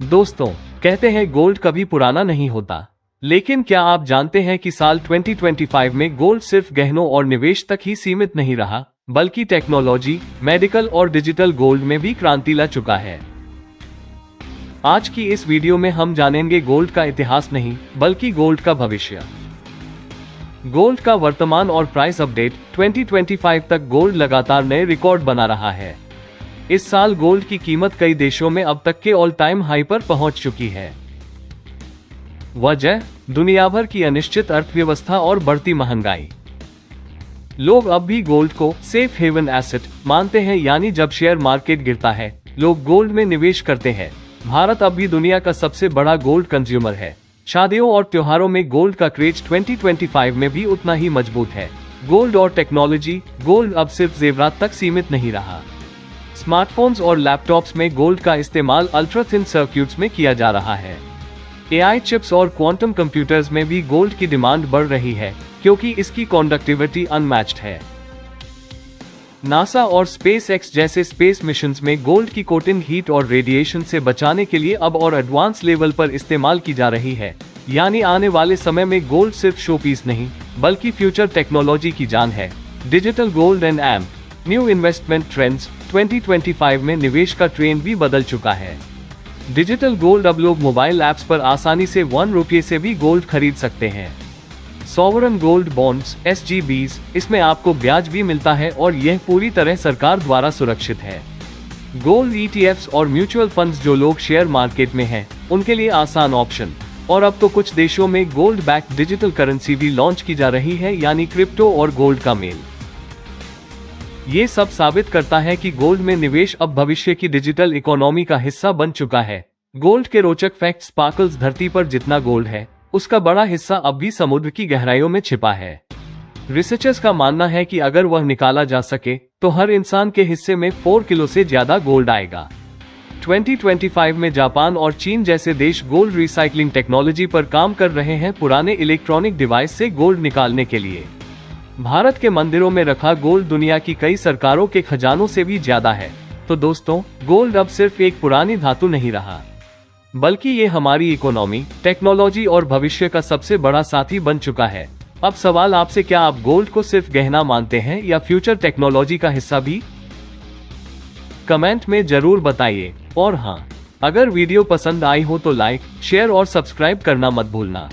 दोस्तों, कहते हैं गोल्ड कभी पुराना नहीं होता, लेकिन क्या आप जानते हैं कि साल 2025 में गोल्ड सिर्फ गहनों और निवेश तक ही सीमित नहीं रहा, बल्कि टेक्नोलॉजी, मेडिकल और डिजिटल गोल्ड में भी क्रांति ला चुका है। आज की इस वीडियो में हम जानेंगे गोल्ड का इतिहास नहीं, बल्कि गोल्ड का भविष्य। गोल्ड का वर्तमान और प्राइस अपडेट। 2025 तक गोल्ड लगातार नए रिकॉर्ड बना रहा है। इस साल गोल्ड की कीमत कई देशों में अब तक के ऑल टाइम हाई पर पहुंच चुकी है। वजह, दुनिया भर की अनिश्चित अर्थव्यवस्था और बढ़ती महंगाई। लोग अब भी गोल्ड को सेफ हेवन एसेट मानते हैं, यानी जब शेयर मार्केट गिरता है, लोग गोल्ड में निवेश करते हैं। भारत अब भी दुनिया का सबसे बड़ा गोल्ड कंज्यूमर है। शादियों और त्योहारों में गोल्ड का क्रेज 2025 में भी उतना ही मजबूत है। गोल्ड और टेक्नोलॉजी। गोल्ड अब सिर्फ जेवरात तक सीमित नहीं रहा। स्मार्टफोन्स और लैपटॉप्स में गोल्ड का इस्तेमाल अल्ट्रा थिन सर्किट्स में किया जा रहा है। एआई चिप्स और क्वांटम कंप्यूटर्स में भी गोल्ड की डिमांड बढ़ रही है, क्योंकि इसकी कंडक्टिविटी अनमैच्ड है। नासा और स्पेस एक्स जैसे स्पेस मिशंस में गोल्ड की कोटिंग हीट और रेडिएशन से बचाने के लिए अब और एडवांस लेवल पर इस्तेमाल की जा रही है। यानी आने वाले समय में गोल्ड सिर्फ शो पीस नहीं, बल्कि फ्यूचर टेक्नोलॉजी की जान है। Digital gold and amp. New investment trends. 2025 में निवेश का ट्रेंड भी बदल चुका है। Digital gold. अब लोग मोबाइल ऐप्स पर आसानी से ₹1 से भी गोल्ड खरीद सकते हैं। सॉवरन गोल्ड बॉन्ड्स (SGBs), इसमें आपको ब्याज भी मिलता है और यह पूरी तरह सरकार द्वारा सुरक्षित है। गोल्ड ETFs और म्यूचुअल फंड्स, जो लोग शेयर मार्केट में हैं, उनके लिए आसान ऑप्शन। और अब तो कुछ देशों में गोल्ड बैक डिजिटल करेंसी भी लॉन्च की जा रही है, यानी क्रिप्टो और गोल्ड का मेल। ये सब साबित करता है कि गोल्ड में निवेश अब भविष्य की डिजिटल इकोनॉमी का हिस्सा बन चुका है। गोल्ड के रोचक फैक्ट। स्पार्कल्स। धरती पर जितना गोल्ड है, उसका बड़ा हिस्सा अब भी समुद्र की गहराइयों में छिपा है। रिसर्चर्स का मानना है कि अगर वह निकाला जा सके, तो हर इंसान के हिस्से में 4 किलो से ज्यादा गोल्ड आएगा। 2025 में जापान और चीन जैसे देश गोल्ड रिसाइकलिंग टेक्नोलॉजी पर काम कर रहे हैं, पुराने इलेक्ट्रॉनिक डिवाइस से गोल्ड निकालने के लिए। भारत के मंदिरों में रखा गोल्ड दुनिया की कई सरकारों के खजानों से भी ज्यादा है। तो दोस्तों, गोल्ड अब सिर्फ एक पुरानी धातु नहीं रहा, बल्कि ये हमारी इकोनॉमी, टेक्नोलॉजी और भविष्य का सबसे बड़ा साथी बन चुका है। अब सवाल आपसे, क्या आप गोल्ड को सिर्फ गहना मानते हैं या फ्यूचर टेक्नोलॉजी का हिस्सा भी? कमेंट में जरूर बताइए। और हाँ, अगर वीडियो पसंद आई हो तो लाइक, शेयर और सब्सक्राइब करना मत भूलना।